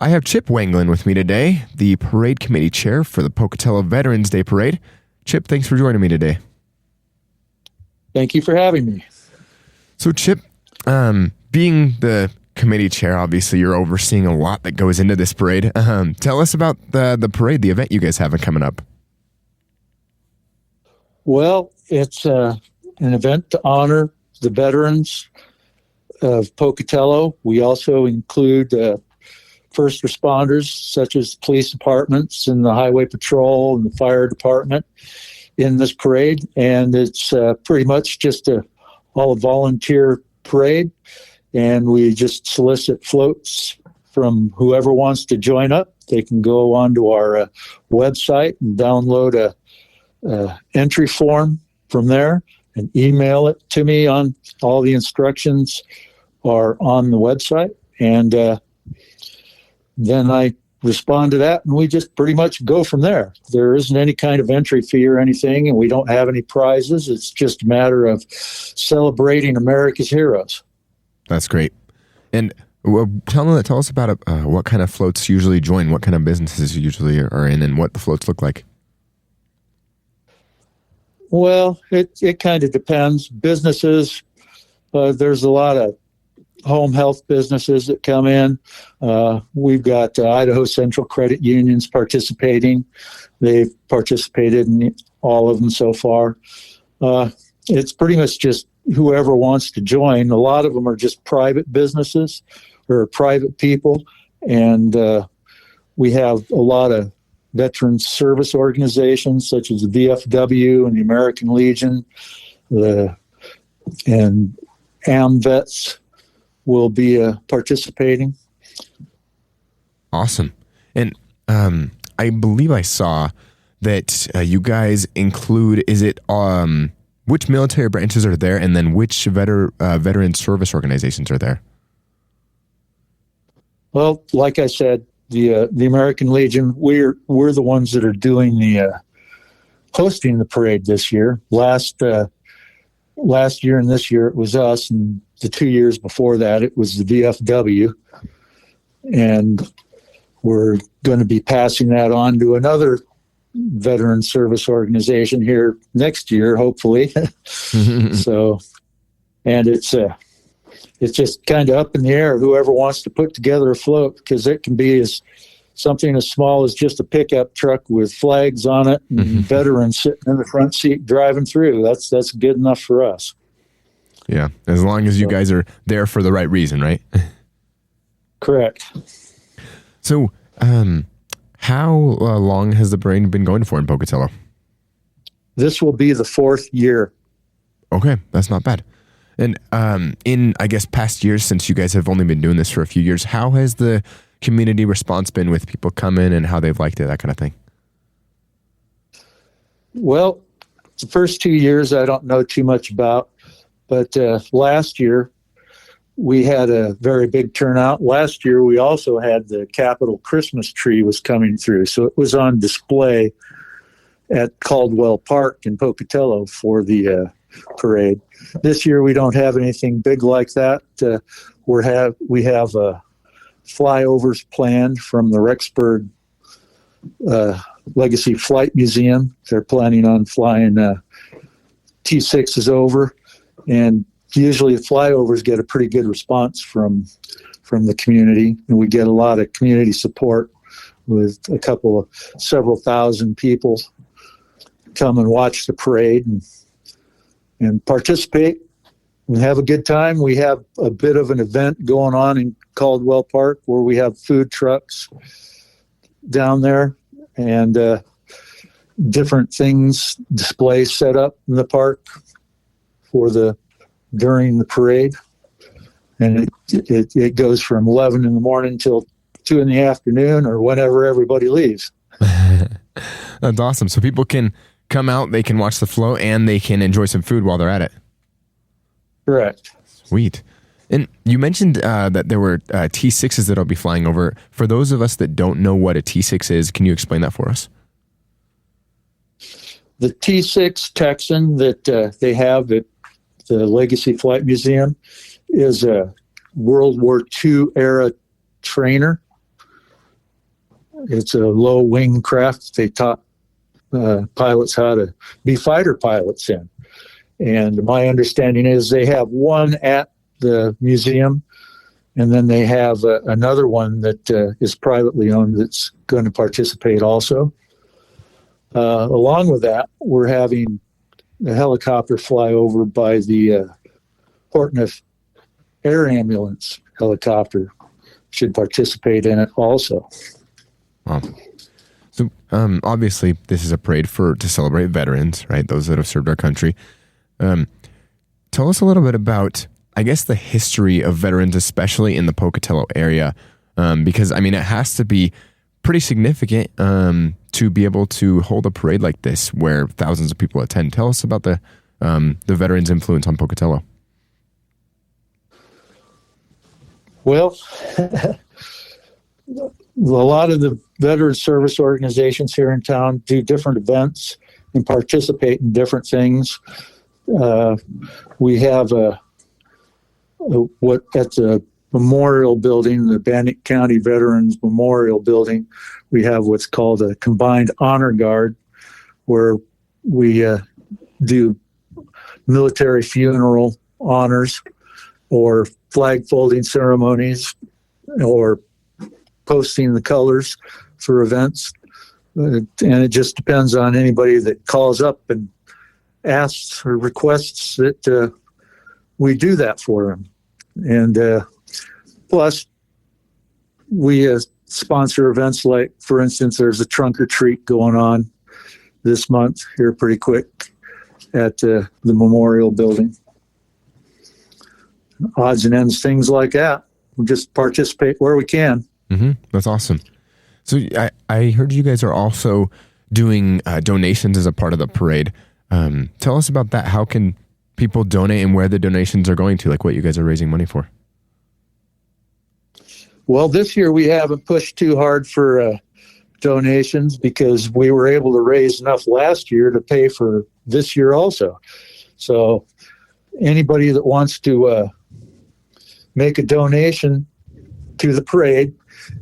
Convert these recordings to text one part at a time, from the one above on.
I have Chip Wanglin with me today, the parade committee chair for the Pocatello Veterans Day Parade. Chip, thanks for joining me today. Thank you for having me. So, Chip, being the committee chair, obviously you're overseeing a lot that goes into this parade. Tell us about the parade, the event you guys have coming up. Well, it's an event to honor the veterans of Pocatello. We also include first responders, such as police departments and the highway patrol and the fire department in this parade. And it's pretty much just all a volunteer parade. And we just solicit floats from whoever wants to join up. They can go onto our website and download a entry form from there and email it to me. On all the instructions are on the website, and then I respond to that, and we just pretty much go from there. There isn't any kind of entry fee or anything, and we don't have any prizes. It's just a matter of celebrating America's heroes. That's great. And tell us about what kind of floats usually join, what kind of businesses usually are in, and what the floats look like. Well, it kind of depends. Businesses, there's a lot of home health businesses that come in. We've got Idaho Central Credit Unions participating. They've participated in all of them so far. It's pretty much just whoever wants to join. A lot of them are just private businesses or private people. And we have a lot of veteran service organizations such as the VFW and the American Legion, and AMVETS will be participating. Awesome. And I believe I saw that you guys include, which military branches are there, and then which veteran service organizations are there? Well, like I said, the American Legion, we're the ones that are doing the hosting the parade this year. Last year and this year it was us, and the 2 years before that it was the VFW, and we're going to be passing that on to another veteran service organization here next year, hopefully. So, and it's just kind of up in the air, whoever wants to put together a float, because it can be something as small as just a pickup truck with flags on it and veterans sitting in the front seat driving through. That's good enough for us. Yeah, as long as you guys are there for the right reason, right? Correct. So, how long has the parade been going for in Pocatello? This will be the 4th year. Okay, that's not bad. And in, I guess, past years, since you guys have only been doing this for a few years, how has the community response been with people coming and how they've liked it, that kind of thing? Well, the first 2 years I don't know too much about, but last year we had a very big turnout. Last year we also had the Capitol Christmas tree was coming through, so it was on display at Caldwell Park in Pocatello for the parade. This year we don't have anything big like that. We have flyovers planned from the Rexburg Legacy Flight Museum. They're planning on flying T6s over, and usually the flyovers get a pretty good response from the community, and we get a lot of community support with several thousand people come and watch the parade and participate and have a good time. We have a bit of an event going on in Caldwell Park where we have food trucks down there and different things, displays set up in the park during the parade. And it goes from 11 in the morning till 2 in the afternoon or whenever everybody leaves. That's awesome. So people can come out, they can watch the float, and they can enjoy some food while they're at it. Correct. Sweet. And you mentioned that there were T6s that I'll be flying over. For those of us that don't know what a T6 is, can you explain that for us? The T6 Texan that they have at the Legacy Flight Museum is a World War II era trainer. It's a low wing craft. They taught pilots how to be fighter pilots in. And my understanding is they have one at the museum, and then they have another one that is privately owned that's going to participate also. Along with that, we're having a helicopter fly over by the Portneuf Air Ambulance helicopter. Should participate in it also. Wow. So obviously, this is a parade to celebrate veterans, right? Those that have served our country. Tell us a little bit about, I guess, the history of veterans, especially in the Pocatello area, because I mean, it has to be pretty significant to be able to hold a parade like this, where thousands of people attend. Tell us about the veterans' influence on Pocatello. Well, a lot of the veteran service organizations here in town do different events and participate in different things. We have what at the Memorial Building, the Bannock County Veterans Memorial Building, we have what's called a combined honor guard, where we do military funeral honors or flag folding ceremonies or posting the colors for events. And it just depends on anybody that calls up and asks or requests that we do that for them. And plus, we sponsor events like, for instance, there's a trunk or treat going on this month here pretty quick at the Memorial Building. Odds and ends, things like that. We just participate where we can. Mm-hmm. That's awesome. So I heard you guys are also doing donations as a part of the parade. Tell us about that. How can people donate and where the donations are going to, like what you guys are raising money for? Well, this year we haven't pushed too hard for donations because we were able to raise enough last year to pay for this year also. So anybody that wants to make a donation to the parade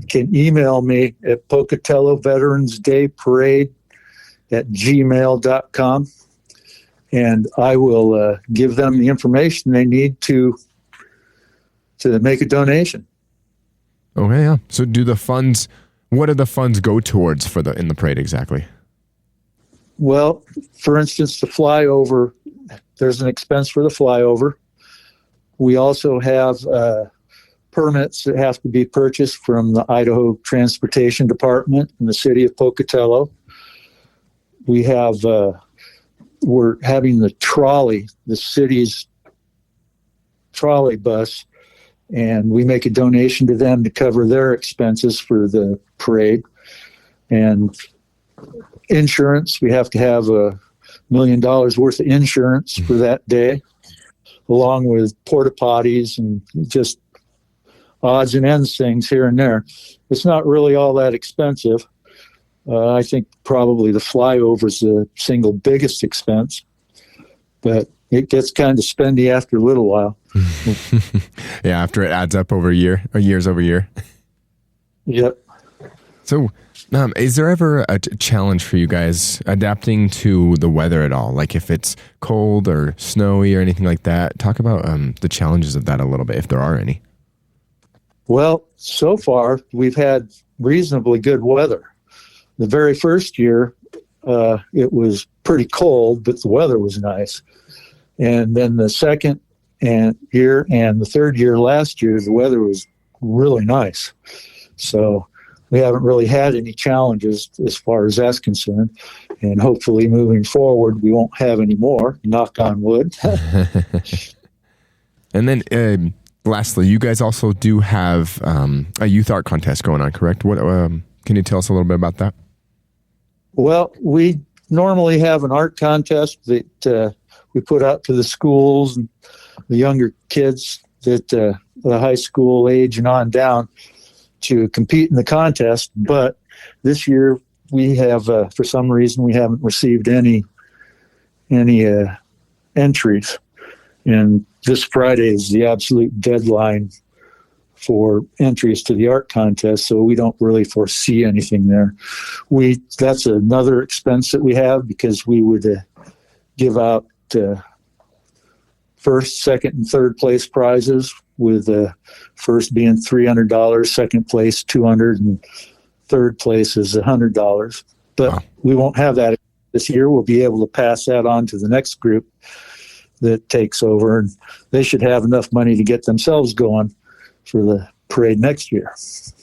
can email me at Pocatello Veterans Day Parade at gmail.com, and I will give them the information they need to make a donation. Okay, yeah. So what do the funds go towards in the parade exactly? Well, for instance, the flyover, there's an expense for the flyover. We also have permits that have to be purchased from the Idaho Transportation Department in the city of Pocatello. We have, we're having the trolley, the city's trolley bus, and we make a donation to them to cover their expenses for the parade. And insurance, we have to have $1 million worth of insurance for that day, along with porta potties and just odds and ends things here and there. It's not really all that expensive. I think probably the flyover is the single biggest expense, but it gets kind of spendy after a little while. Yeah, after it adds up over a year, or years over year. Yep. So, is there ever a challenge for you guys adapting to the weather at all? Like if it's cold or snowy or anything like that? Talk about the challenges of that a little bit, if there are any. Well, so far, we've had reasonably good weather. The very first year, it was pretty cold, but the weather was nice. And then the second year and the third year last year, the weather was really nice. So we haven't really had any challenges as far as that's concerned. And hopefully moving forward, we won't have any more, knock on wood. And then lastly, you guys also do have a youth art contest going on, correct? What can you tell us a little bit about that? Well, we normally have an art contest that we put out to the schools and the younger kids that the high school age and on down to compete in the contest. But this year we have, for some reason, we haven't received any entries. And this Friday is the absolute deadline for entries to the art contest, so we don't really foresee anything there. That's another expense that we have, because we would give out first, second, and third place prizes, with first being $300, second place $200, and third place is $100. But Wow. we won't have that this year. We'll be able to pass that on to the next group that takes over, and they should have enough money to get themselves going for the parade next year.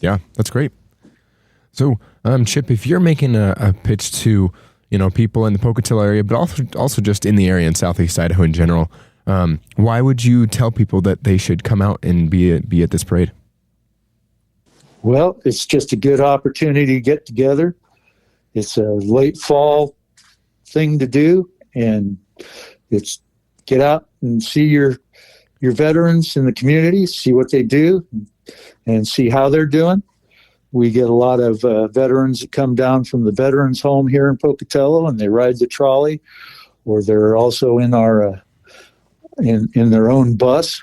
Yeah, that's great. So, Chip, if you're making a pitch to, people in the Pocatello area, but also just in the area in Southeast Idaho in general, why would you tell people that they should come out and be at this parade? Well, it's just a good opportunity to get together. It's a late fall thing to do, and it's get out and see your veterans in the community, see what they do, and see how they're doing. We get a lot of veterans that come down from the veterans home here in Pocatello, and they ride the trolley, or they're also in our in their own bus.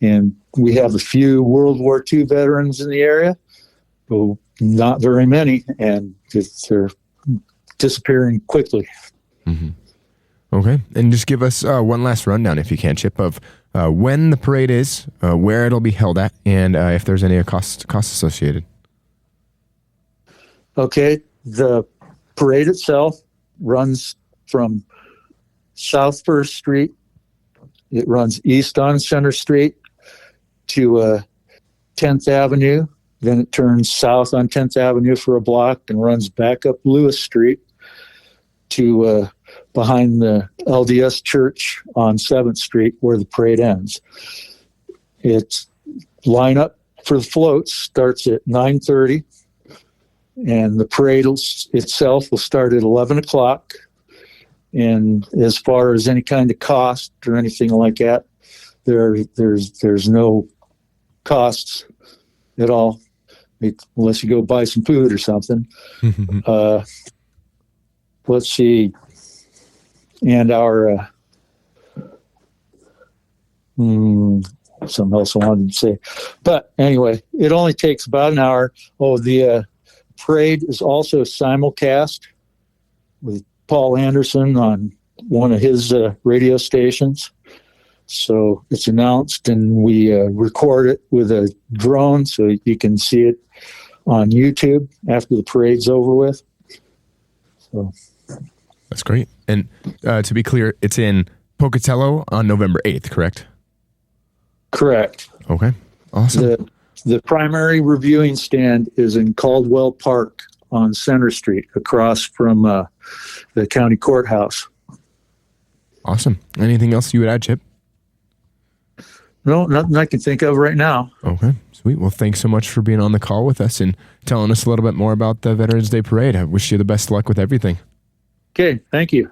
And we have a few World War II veterans in the area, but not very many, and they're disappearing quickly. Mm-hmm. Okay, and just give us one last rundown, if you can, Chip, of when the parade is, where it'll be held at, and if there's any costs associated. Okay, the parade itself runs from South First Street. It runs east on Center Street to 10th Avenue. Then it turns south on 10th Avenue for a block and runs back up Lewis Street to behind the LDS Church on 7th Street, where the parade ends. Its lineup for the floats starts at 9:30, and the parade itself will start at 11 o'clock. And as far as any kind of cost or anything like that, there's no costs at all, unless you go buy some food or something. Let's see. And our something else I wanted to say. But anyway, it only takes about an hour. Oh, the parade is also simulcast with Paul Anderson on one of his radio stations. So it's announced, and we record it with a drone so you can see it on YouTube after the parade's over with. So that's great. And to be clear, it's in Pocatello on November 8th, correct? Correct. Okay, awesome. The primary reviewing stand is in Caldwell Park on Center Street, across from the county courthouse. Awesome. Anything else you would add, Chip? No, nothing I can think of right now. Okay, sweet. Well, thanks so much for being on the call with us and telling us a little bit more about the Veterans Day Parade. I wish you the best luck with everything. Okay, thank you.